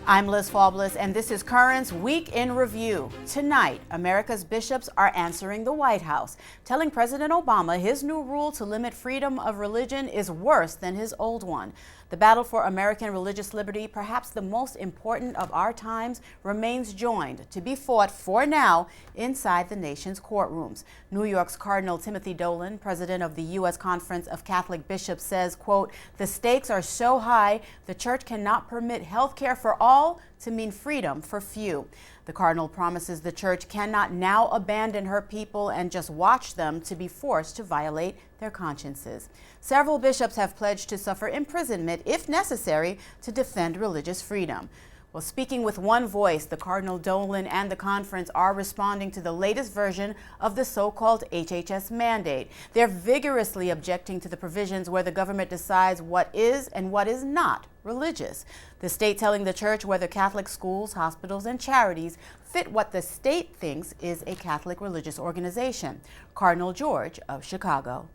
I'm Liz Faublas, and this is Currents Week in Review. Tonight, America's bishops are answering the White House, telling President Obama his new rule to limit freedom of religion is worse than his old one. The battle for American religious liberty, perhaps the most important of our times, remains joined to be fought for now inside the nation's courtrooms. New York's Cardinal Timothy Dolan, president of the U.S. Conference of Catholic Bishops, says, quote, "The stakes are so high, the church cannot permit health care for all to mean freedom for few." The cardinal promises the church cannot now abandon her people and just watch them to be forced to violate their consciences. Several bishops have pledged to suffer imprisonment if necessary to defend religious freedom. Well, speaking with one voice, the Cardinal Dolan and the conference are responding to the latest version of the so-called HHS mandate. They're vigorously objecting to the provisions where the government decides what is and what is not religious. The state telling the church whether Catholic schools, hospitals, and charities fit what the state thinks is a Catholic religious organization. Cardinal George of Chicago.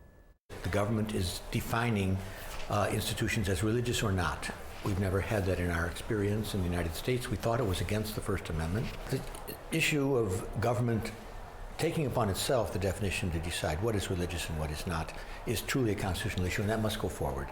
The government is defining institutions as religious or not. We've never had that in our experience in the United States. We thought it was against the First Amendment. The issue of government taking upon itself the definition to decide what is religious and what is not is truly a constitutional issue, and that must go forward.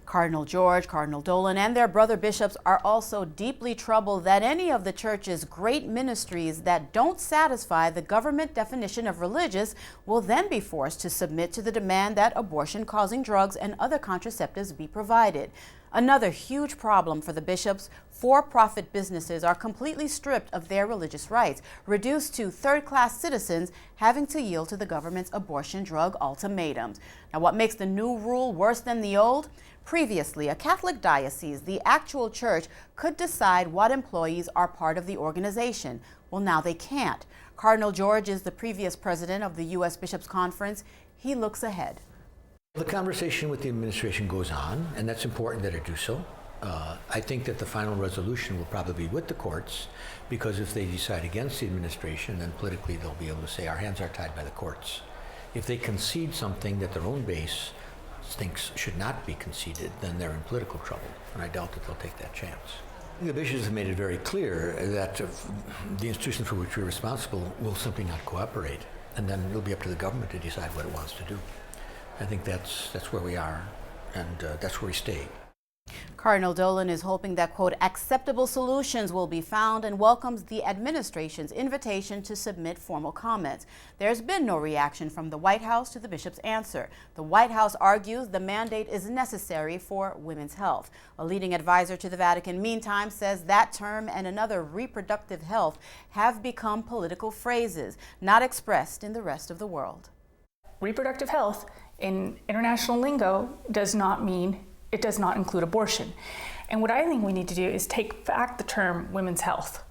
Cardinal George, Cardinal Dolan, and their brother bishops are also deeply troubled that any of the church's great ministries that don't satisfy the government definition of religious will then be forced to submit to the demand that abortion-causing drugs and other contraceptives be provided. Another huge problem for the bishops: for-profit businesses are completely stripped of their religious rights, reduced to third-class citizens having to yield to the government's abortion drug ultimatums. Now, what makes the new rule worse than the old? Previously, a Catholic diocese, the actual church, could decide what employees are part of the organization. Well, now they can't. Cardinal George is the previous president of the U.S. Bishops' Conference. He looks ahead. The conversation with the administration goes on, and that's important that it do so. I think that the final resolution will probably be with the courts, because if they decide against the administration, then politically they'll be able to say our hands are tied by the courts. If they concede something that their own base thinks should not be conceded, then they're in political trouble, and I doubt that they'll take that chance. The bishops have made it very clear that the institution for which we're responsible will simply not cooperate, and then it'll be up to the government to decide what it wants to do. I think that's where we are, and that's where we stay. Cardinal Dolan is hoping that, quote, acceptable solutions will be found and welcomes the administration's invitation to submit formal comments. There's been no reaction from the White House to the bishop's answer. The White House argues the mandate is necessary for women's health. A leading advisor to the Vatican, meantime, says that term and another, reproductive health, have become political phrases, not expressed in the rest of the world. Reproductive health in international lingo does not include abortion. And what I think we need to do is take back the term women's health.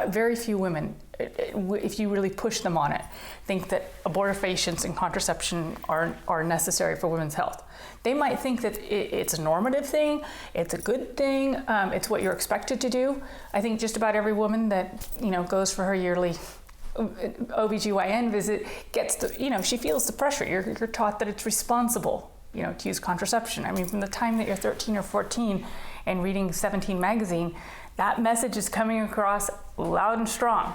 Very few women, if you really push them on it, think that abortifacients and contraception are necessary for women's health. They might think that it's a normative thing, it's a good thing, it's what you're expected to do. I think just about every woman that goes for her yearly OBGYN visit gets she feels the pressure. You're taught that it's responsible, to use contraception. I mean, from the time that you're 13 or 14 and reading 17 magazine, that message is coming across loud and strong.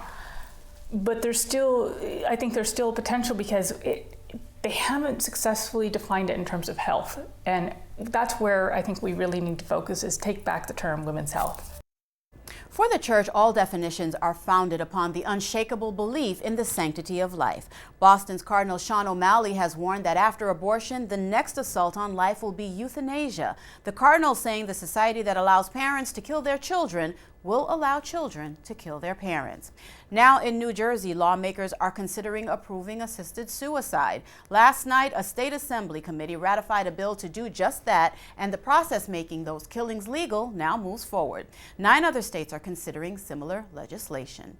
But I think there's still a potential because they haven't successfully defined it in terms of health. And that's where I think we really need to focus, is take back the term women's health. For the church, all definitions are founded upon the unshakable belief in the sanctity of life. Boston's Cardinal Sean O'Malley has warned that after abortion, the next assault on life will be euthanasia. The cardinal saying the society that allows parents to kill their children will allow children to kill their parents. Now in New Jersey, lawmakers are considering approving assisted suicide. Last night, a state assembly committee ratified a bill to do just that, and the process making those killings legal now moves forward. 9 other states are considering similar legislation.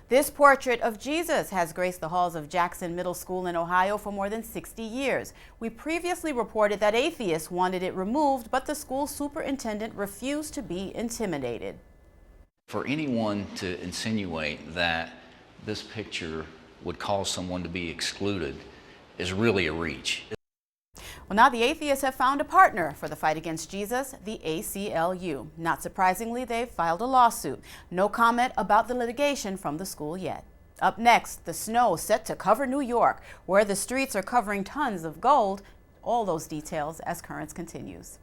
This portrait of Jesus has graced the halls of Jackson Middle School in Ohio for more than 60 years. We previously reported that atheists wanted it removed, but the school superintendent refused to be intimidated. For anyone to insinuate that this picture would cause someone to be excluded is really a reach. Well, now the atheists have found a partner for the fight against Jesus, the ACLU. Not surprisingly, they've filed a lawsuit. No comment about the litigation from the school yet. Up next, the snow set to cover New York, where the streets are covering tons of gold. All those details as Currents continues.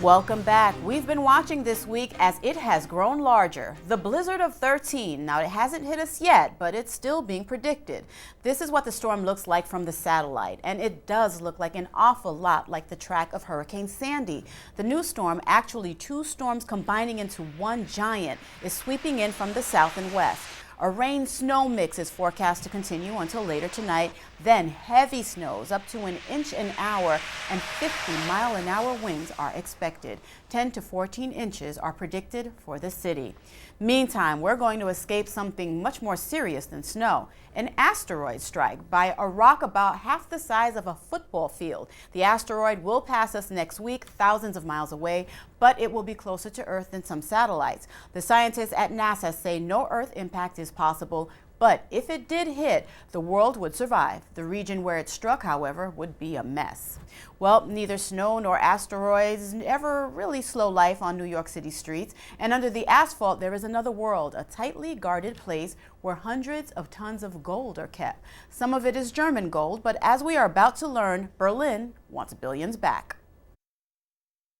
Welcome back. We've been watching this week as it has grown larger. The blizzard of 13. Now, it hasn't hit us yet, but it's still being predicted. This is what the storm looks like from the satellite, and it does look like an awful lot like the track of Hurricane Sandy. The new storm, actually two storms combining into one giant, is sweeping in from the south and west. A rain-snow mix is forecast to continue until later tonight. Then heavy snows up to an inch an hour and 50-mile-an-hour winds are expected. 10 to 14 inches are predicted for the city. Meantime, we're going to escape something much more serious than snow. An asteroid strike by a rock about half the size of a football field. The asteroid will pass us next week, thousands of miles away, but it will be closer to Earth than some satellites. The scientists at NASA say no Earth impact is possible, but if it did hit, the world would survive. The region where it struck, however, would be a mess. Well, neither snow nor asteroids ever really slow life on New York City streets. And under the asphalt, there is another world, a tightly guarded place where hundreds of tons of gold are kept. Some of it is German gold, but as we are about to learn, Berlin wants billions back.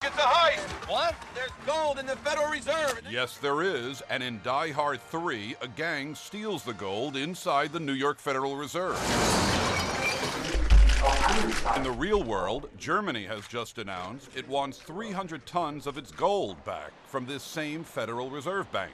It's a heist! What? There's gold in the Federal Reserve! Yes, there is, and in Die Hard 3, a gang steals the gold inside the New York Federal Reserve. In the real world, Germany has just announced it wants 300 tons of its gold back from this same Federal Reserve Bank.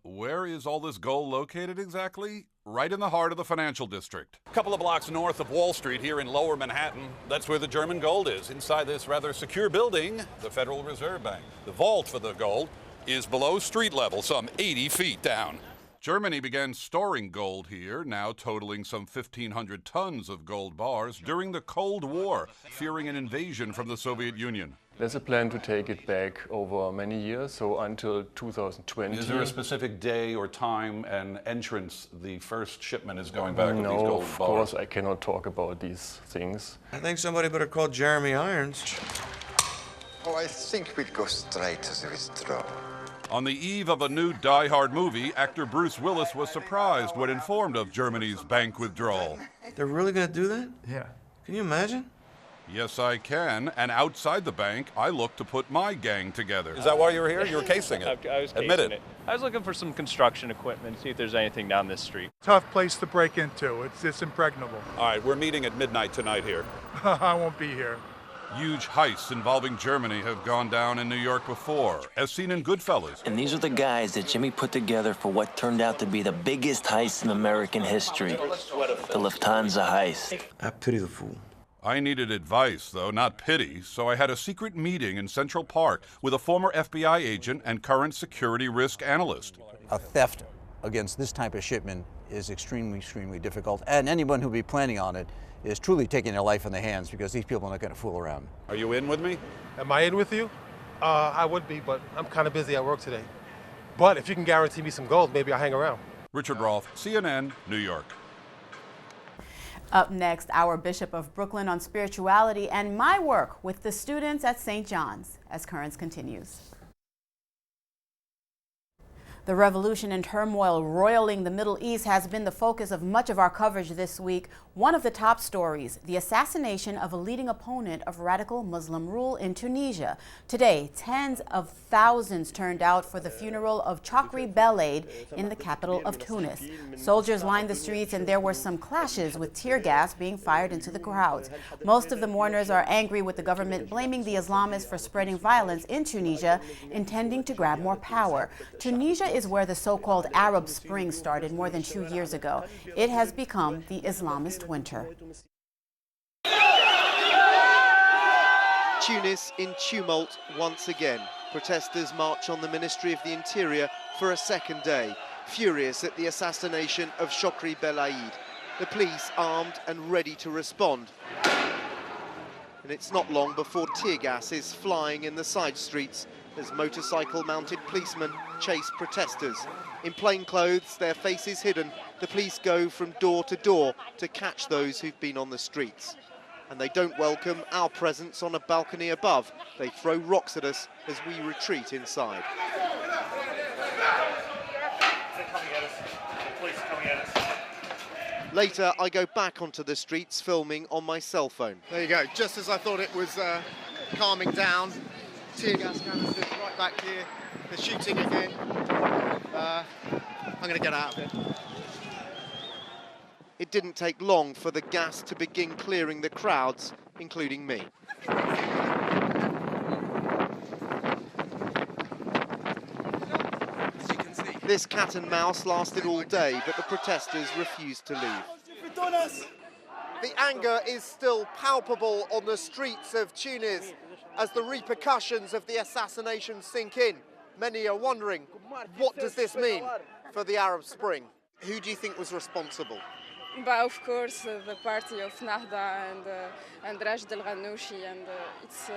Where is all this gold located exactly? Right in the heart of the financial district. A couple of blocks north of Wall Street here in lower Manhattan. That's where the German gold is, inside this rather secure building, the Federal Reserve Bank. The vault for the gold is below street level, some 80 feet down. Germany began storing gold here, now totaling some 1,500 tons of gold bars during the Cold War, fearing an invasion from the Soviet Union. There's a plan to take it back over many years, so until 2020. Is there a specific day or time and entrance the first shipment is going back with these gold No, bars? of course I cannot talk about these things. I think somebody better call Jeremy Irons. Oh, I think we'll go straight to the withdrawal. On the eve of a new Die Hard movie, actor Bruce Willis was surprised when informed of Germany's bank withdrawal. They're really gonna do that? Yeah. Can you imagine? Yes, I can, and outside the bank, I look to put my gang together. Is that why you were here? You were casing it. I was Admit casing it. I was looking for some construction equipment, see if there's anything down this street. Tough place to break into. It's impregnable. All right, we're meeting at midnight tonight here. I won't be here. Huge heists involving Germany have gone down in New York before, as seen in Goodfellas. And these are the guys that Jimmy put together for what turned out to be the biggest heist in American history, the Lufthansa heist. I pity the fool. I needed advice, though, not pity, so I had a secret meeting in Central Park with a former FBI agent and current security risk analyst. A theft against this type of shipment is extremely, extremely difficult, and anyone who'll be planning on it is truly taking their life in their hands because these people are not going to fool around. Are you in with me? Am I in with you? I would be, but I'm kind of busy at work today. But if you can guarantee me some gold, maybe I'll hang around. Richard Roth, CNN, New York. Up next, our Bishop of Brooklyn on spirituality and my work with the students at St. John's as Currents continues. The revolution and turmoil roiling the Middle East has been the focus of much of our coverage this week. One of the top stories, the assassination of a leading opponent of radical Muslim rule in Tunisia. Today, tens of thousands turned out for the funeral of Chokri Belaid in the capital of Tunis. Soldiers lined the streets and there were some clashes with tear gas being fired into the crowds. Most of the mourners are angry with the government, blaming the Islamists for spreading violence in Tunisia, intending to grab more power. Tunisia is where the so-called Arab Spring started more than 2 years ago. It has become the Islamist winter. Tunis in tumult once again. Protesters march on the Ministry of the Interior for a second day, furious at the assassination of Chokri Belaid. The police armed and ready to respond. And it's not long before tear gas is flying in the side streets as motorcycle-mounted policemen chase protesters. In plain clothes, their faces hidden, the police go from door to catch those who've been on the streets. And they don't welcome our presence on a balcony above. They throw rocks at us as we retreat inside. Later, I go back onto the streets filming on my cell phone. There you go. Just as I thought it was calming down, tear gas canisters right back here. They're shooting again. I'm going to get out of it. It didn't take long for the gas to begin clearing the crowds, including me. This cat and mouse lasted all day, but the protesters refused to leave. The anger is still palpable on the streets of Tunis as the repercussions of the assassination sink in. Many are wondering, what does this mean for the Arab Spring? Who do you think was responsible? But of course, the party of Nahda and Rashid al-Ghannouchi, and it's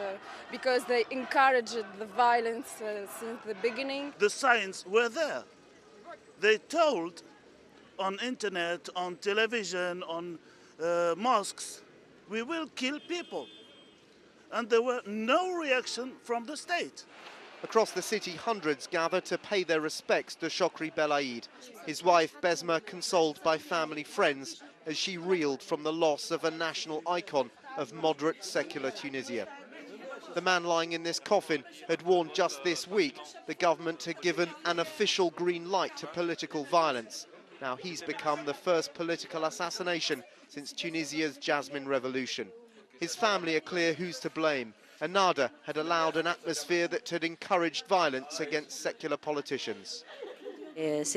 because they encouraged the violence since the beginning. The signs were there. They told on internet, on television, on mosques, we will kill people. And there were no reaction from the state. Across the city, hundreds gather to pay their respects to Chokri Belaid. His wife, Besma, consoled by family friends as she reeled from the loss of a national icon of moderate secular Tunisia. The man lying in this coffin had warned just this week the government had given an official green light to political violence. Now he's become the first political assassination since Tunisia's Jasmine Revolution. His family are clear who's to blame. Nahda had allowed an atmosphere that had encouraged violence against secular politicians. It's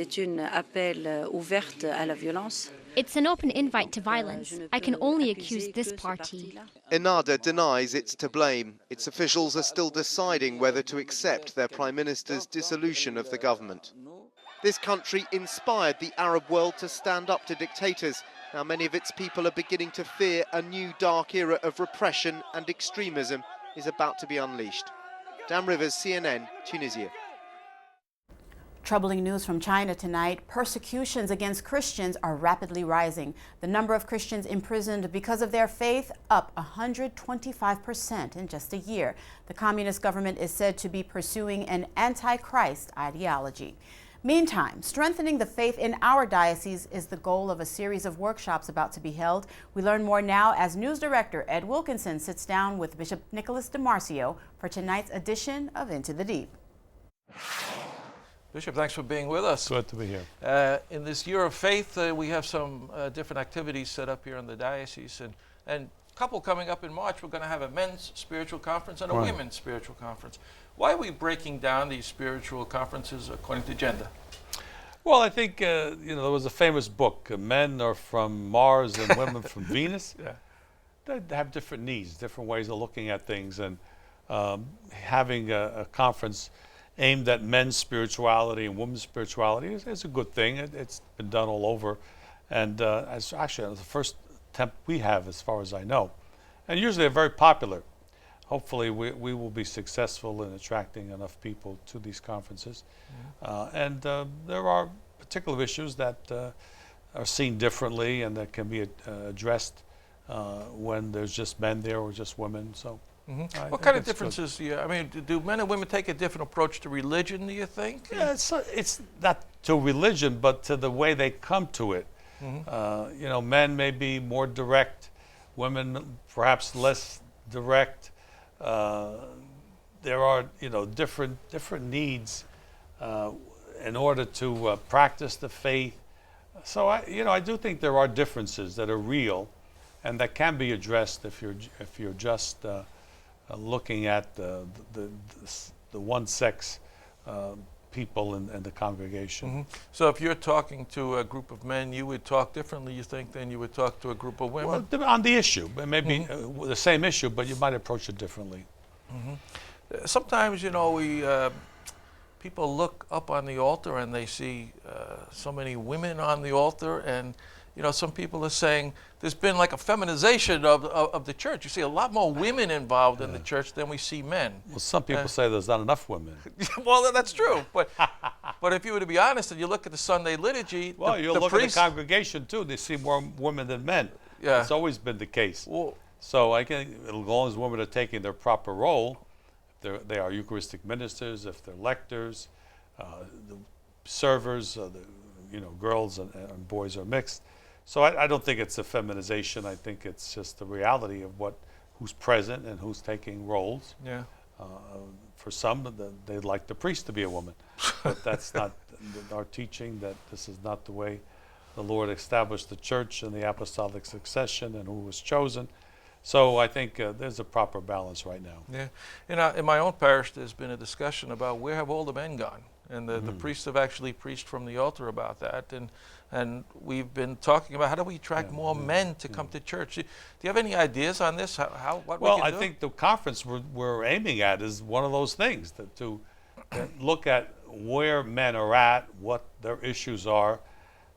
an open invite to violence. I can only accuse this party. Nahda denies it's to blame. Its officials are still deciding whether to accept their Prime Minister's dissolution of the government. This country inspired the Arab world to stand up to dictators. Now many of its people are beginning to fear a new dark era of repression and extremism is about to be unleashed. Dan Rivers, CNN, Tunisia. Troubling news from China tonight. Persecutions against Christians are rapidly rising. The number of Christians imprisoned because of their faith up 125% in just a year. The communist government is said to be pursuing an anti-Christ ideology. Meantime, strengthening the faith in our diocese is the goal of a series of workshops about to be held. We learn more now as News Director Ed Wilkinson sits down with Bishop Nicholas DiMarcio for tonight's edition of Into the Deep. Bishop, thanks for being with us. Good to be here. In this year of faith, we have some different activities set up here in the diocese. And a couple coming up in March, we're going to have a men's spiritual conference and a women's spiritual conference. Why are we breaking down these spiritual conferences according to gender? Well, I think, there was a famous book, Men Are From Mars and Women From Venus. Yeah. They have different needs, different ways of looking at things. And having a conference aimed at men's spirituality and women's spirituality is a good thing. It's been done all over. And it's actually the first attempt we have, as far as I know. And usually they're very popular. Hopefully we will be successful in attracting enough people to these conferences. And there are particular issues that are seen differently and that can be addressed when there's just men there or just women. So, what kind of differences do you, do men and women take a different approach to religion, do you think? Yeah, it's not to religion, but to the way they come to it. Men may be more direct, women perhaps less direct. There are, different needs in order to practice the faith. So I do think there are differences that are real, and that can be addressed if you're just looking at the one sex people in the congregation. So if you're talking to a group of men, you would talk differently, you think, than you would talk to a group of women? Well, on the issue. It may be the same issue, but you might approach it differently. Sometimes, people look up on the altar and they see so many women on the altar, and some people are saying there's been like a feminization of the church. You see a lot more women involved in the church than we see men. Well, some people say there's not enough women. Well, that's true. But if you were to be honest and you look at the Sunday liturgy, well, you look priests, at the congregation too. They see more women than men. Yeah, it's always been the case. Well, so as long as women are taking their proper role, they are Eucharistic ministers, if they're lectors, the servers, girls and boys are mixed. So I don't think it's a feminization. I think it's just the reality of who's present and who's taking roles. Yeah. For some, they'd like the priest to be a woman, but that's not our teaching. That this is not the way the Lord established the church and the apostolic succession and who was chosen. So I think there's a proper balance right now. Yeah. In my own parish, there's been a discussion about where have all the men gone, and the priests have actually preached from the altar about that, and we've been talking about how do we attract more men to come to church. Do you have any ideas on this? What well, we can I do? think the conference we're aiming at is one of those things, to look at where men are at, what their issues are,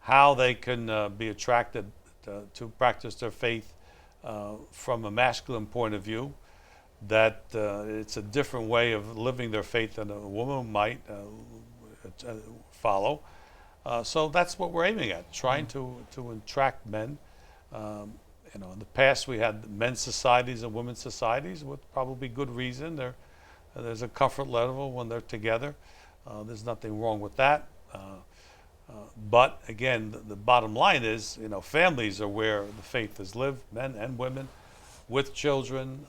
how they can be attracted to practice their faith from a masculine point of view, that it's a different way of living their faith than a woman might follow. So that's what we're aiming at, trying to attract men. In the past we had men's societies and women's societies with probably good reason. There's a comfort level when they're together. There's nothing wrong with that. But again, the bottom line is, families are where the faith is lived, men and women, with children.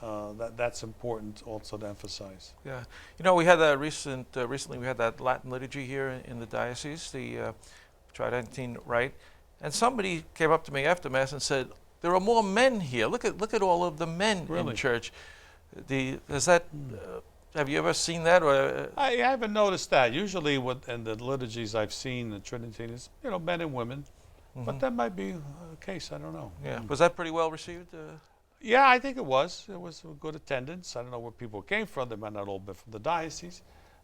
That's important also to emphasize. Yeah, we had that recently we had that Latin liturgy here in the diocese, the Tridentine Rite, and somebody came up to me after Mass and said, "There are more men here. Look at all of the men in church." Have you ever seen that? Or I haven't noticed that. Usually, in the liturgies I've seen, the Tridentine is men and women, but that might be a case. I don't know. Yeah, was that pretty well received? Yeah, I think it was. It was a good attendance. I don't know where people came from. They might not all be from the diocese,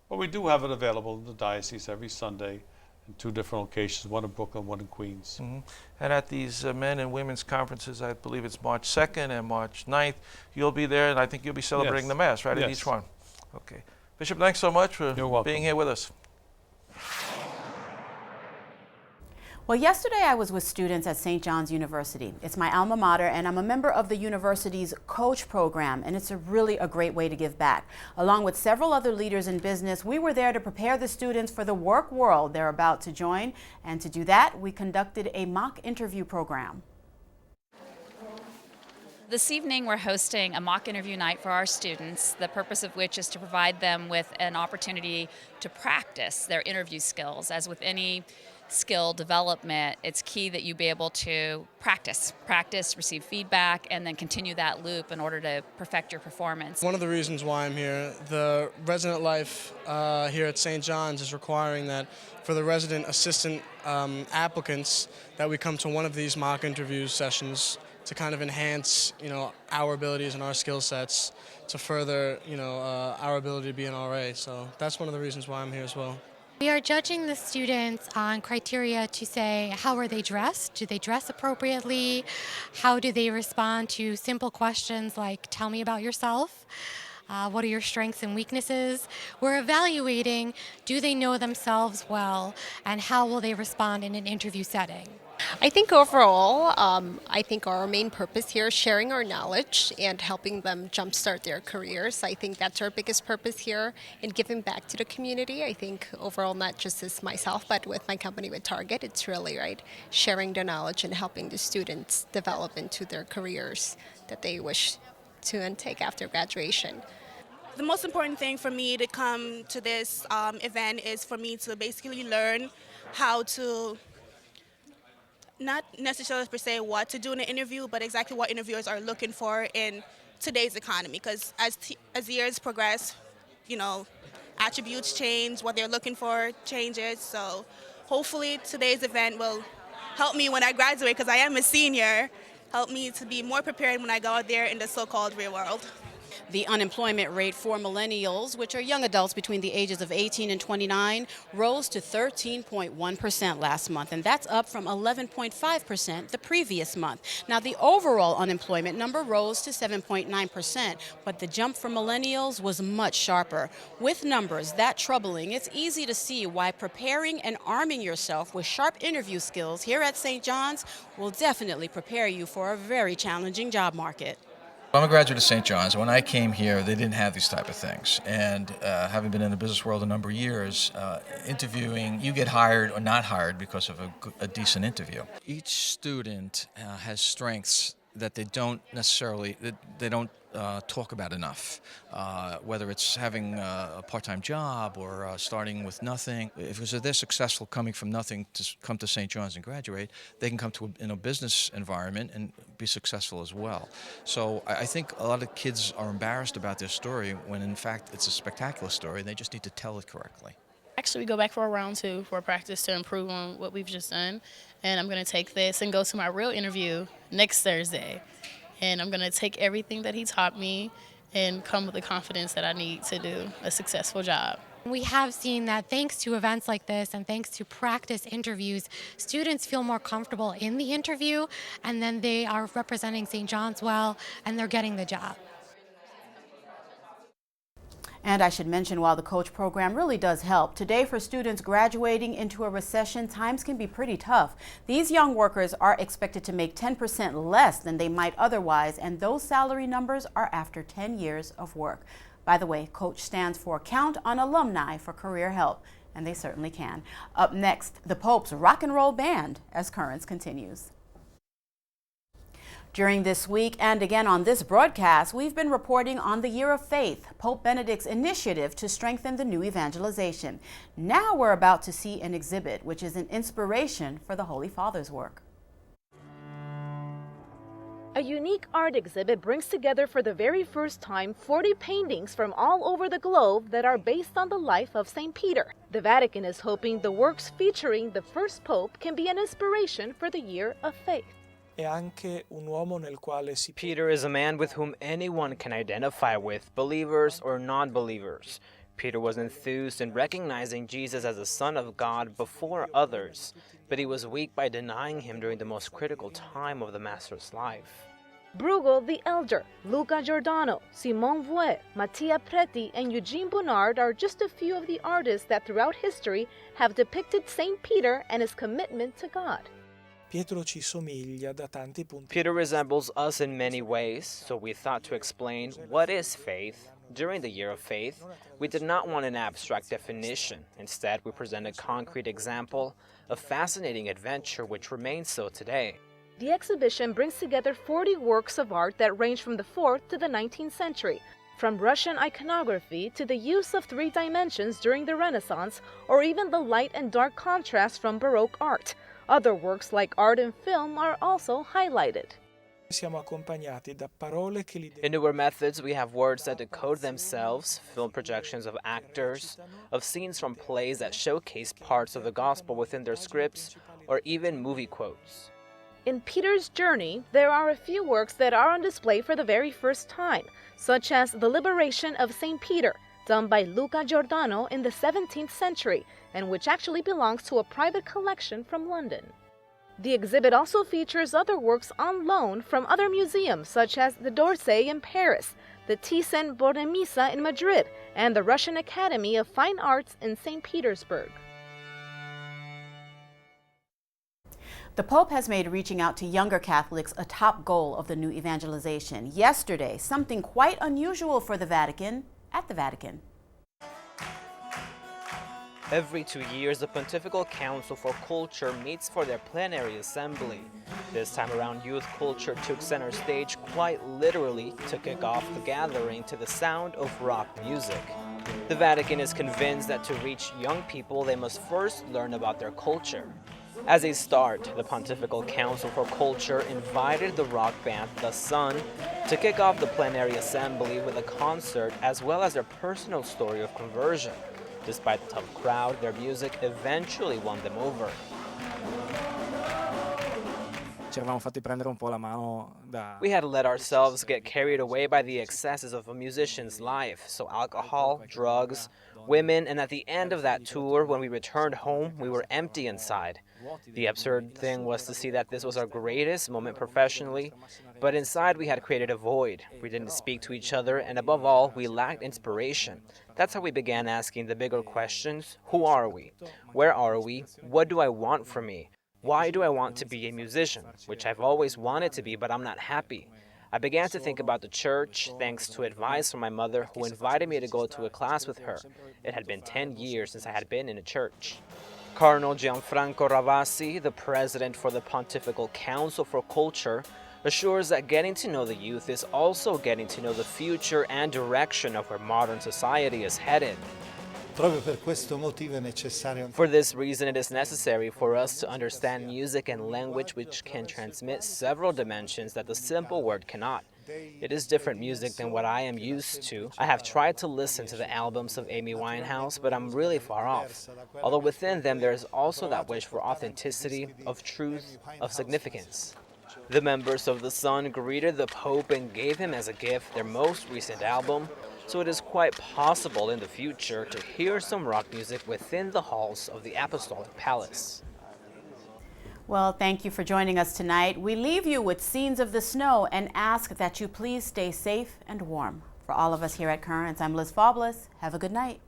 but we do have it available in the diocese every Sunday in 2 different locations, one in Brooklyn, one in Queens. And at these men and women's conferences, I believe it's March 2nd and March 9th, you'll be there, and I think you'll be celebrating the Mass, right, at each one. Okay. Bishop, thanks so much for being here with us. Well, yesterday I was with students at St. John's University. It's my alma mater, and I'm a member of the university's coach program, and it's really a great way to give back. Along with several other leaders in business, we were there to prepare the students for the work world they're about to join, and to do that, we conducted a mock interview program. This evening we're hosting a mock interview night for our students, the purpose of which is to provide them with an opportunity to practice their interview skills. As with any skill development, it's key that you be able to practice, receive feedback, and then continue that loop in order to perfect your performance. One of the reasons why I'm here, the resident life here at St. John's is requiring that for the resident assistant applicants that we come to one of these mock interview sessions to kind of enhance, our abilities and our skill sets to further, our ability to be an RA. So that's one of the reasons why I'm here as well. We are judging the students on criteria to say, how are they dressed? Do they dress appropriately? How do they respond to simple questions like, tell me about yourself? What are your strengths and weaknesses? We're evaluating, do they know themselves well, and how will they respond in an interview setting? I think overall, I think our main purpose here is sharing our knowledge and helping them jumpstart their careers. I think that's our biggest purpose here in giving back to the community. I think overall, not just as myself, but with my company, with Target, it's really sharing the knowledge and helping the students develop into their careers that they wish to intake after graduation. The most important thing for me to come to this event is for me to basically learn how to, not necessarily per se what to do in an interview, but exactly what interviewers are looking for in today's economy. Because as years progress, attributes change, what they're looking for changes. So hopefully today's event will help me when I graduate, because I am a senior, help me to be more prepared when I go out there in the so-called real world. The unemployment rate for millennials, which are young adults between the ages of 18 and 29, rose to 13.1% last month, and that's up from 11.5% the previous month. Now, the overall unemployment number rose to 7.9%, but the jump for millennials was much sharper. With numbers that troubling, it's easy to see why preparing and arming yourself with sharp interview skills here at St. John's will definitely prepare you for a very challenging job market. I'm a graduate of St. John's. When I came here, they didn't have these type of things. And having been in the business world a number of years, interviewing, you get hired or not hired because of a decent interview. Each student has strengths that they don't necessarily, they don't talk about enough, whether it's having a part-time job or starting with nothing. If they're successful coming from nothing to come to St. John's and graduate, they can come to in a business environment and be successful as well. So I think a lot of kids are embarrassed about their story when in fact it's a spectacular story and they just need to tell it correctly. Actually, we go back for a round 2 for a practice to improve on what we've just done. And I'm going to take this and go to my real interview next Thursday. And I'm going to take everything that he taught me and come with the confidence that I need to do a successful job. We have seen that thanks to events like this and thanks to practice interviews, students feel more comfortable in the interview, and then they are representing St. John's well, and they're getting the job. And I should mention, while the coach program really does help, today for students graduating into a recession, times can be pretty tough. These young workers are expected to make 10% less than they might otherwise, and those salary numbers are after 10 years of work. By the way, COACH stands for Count on Alumni for Career Help, and they certainly can. Up next, the Pope's Rock and Roll Band as Currents continues. During this week and again on this broadcast, we've been reporting on the Year of Faith, Pope Benedict's initiative to strengthen the new evangelization. Now we're about to see an exhibit, which is an inspiration for the Holy Father's work. A unique art exhibit brings together for the very first time 40 paintings from all over the globe that are based on the life of St. Peter. The Vatican is hoping the works featuring the first pope can be an inspiration for the Year of Faith. Peter is a man with whom anyone can identify with, believers or non-believers. Peter was enthused in recognizing Jesus as the Son of God before others, but he was weak by denying him during the most critical time of the Master's life. Bruegel the Elder, Luca Giordano, Simone Vouet, Mattia Preti, and Eugene Bonnard are just a few of the artists that throughout history have depicted St. Peter and his commitment to God. Peter resembles us in many ways, so we thought to explain what is faith. During the Year of Faith, we did not want an abstract definition. Instead, we present a concrete example, a fascinating adventure which remains so today. The exhibition brings together 40 works of art that range from the 4th to the 19th century, from Russian iconography to the use of 3 dimensions during the Renaissance, or even the light and dark contrast from Baroque art. Other works like art and film are also highlighted. In newer methods, we have words that decode themselves, film projections of actors, of scenes from plays that showcase parts of the gospel within their scripts, or even movie quotes. In Peter's journey, there are a few works that are on display for the very first time, such as The Liberation of St. Peter, done by Luca Giordano in the 17th century, and which actually belongs to a private collection from London. The exhibit also features other works on loan from other museums, such as the d'Orsay in Paris, the Thyssen-Bornemisza in Madrid, and the Russian Academy of Fine Arts in St. Petersburg. The Pope has made reaching out to younger Catholics a top goal of the new evangelization. Yesterday, something quite unusual for the Vatican at the Vatican. Every 2 years, the Pontifical Council for Culture meets for their plenary assembly. This time around, youth culture took center stage quite literally to kick off the gathering to the sound of rock music. The Vatican is convinced that to reach young people, they must first learn about their culture. As a start, the Pontifical Council for Culture invited the rock band The Sun to kick off the plenary assembly with a concert as well as their personal story of conversion. Despite the tough crowd, their music eventually won them over. We had let ourselves get carried away by the excesses of a musician's life, so alcohol, drugs, women, and at the end of that tour, when we returned home, we were empty inside. The absurd thing was to see that this was our greatest moment professionally, but inside we had created a void. We didn't speak to each other, and above all, we lacked inspiration. That's how we began asking the bigger questions. Who are we? Where are we? What do I want from me? Why do I want to be a musician? Which I've always wanted to be, but I'm not happy. I began to think about the church, thanks to advice from my mother, who invited me to go to a class with her. It had been 10 years since I had been in a church. Cardinal Gianfranco Ravasi, the president for the Pontifical Council for Culture, assures that getting to know the youth is also getting to know the future and direction of where modern society is headed. For this reason, it is necessary for us to understand music and language which can transmit several dimensions that the simple word cannot. It is different music than what I am used to. I have tried to listen to the albums of Amy Winehouse, but I'm really far off. Although within them there is also that wish for authenticity, of truth, of significance. The members of the Sun greeted the Pope and gave him as a gift their most recent album, so it is quite possible in the future to hear some rock music within the halls of the Apostolic Palace. Well, thank you for joining us tonight. We leave you with scenes of the snow and ask that you please stay safe and warm. For all of us here at Currents, I'm Liz Faublas. Have a good night.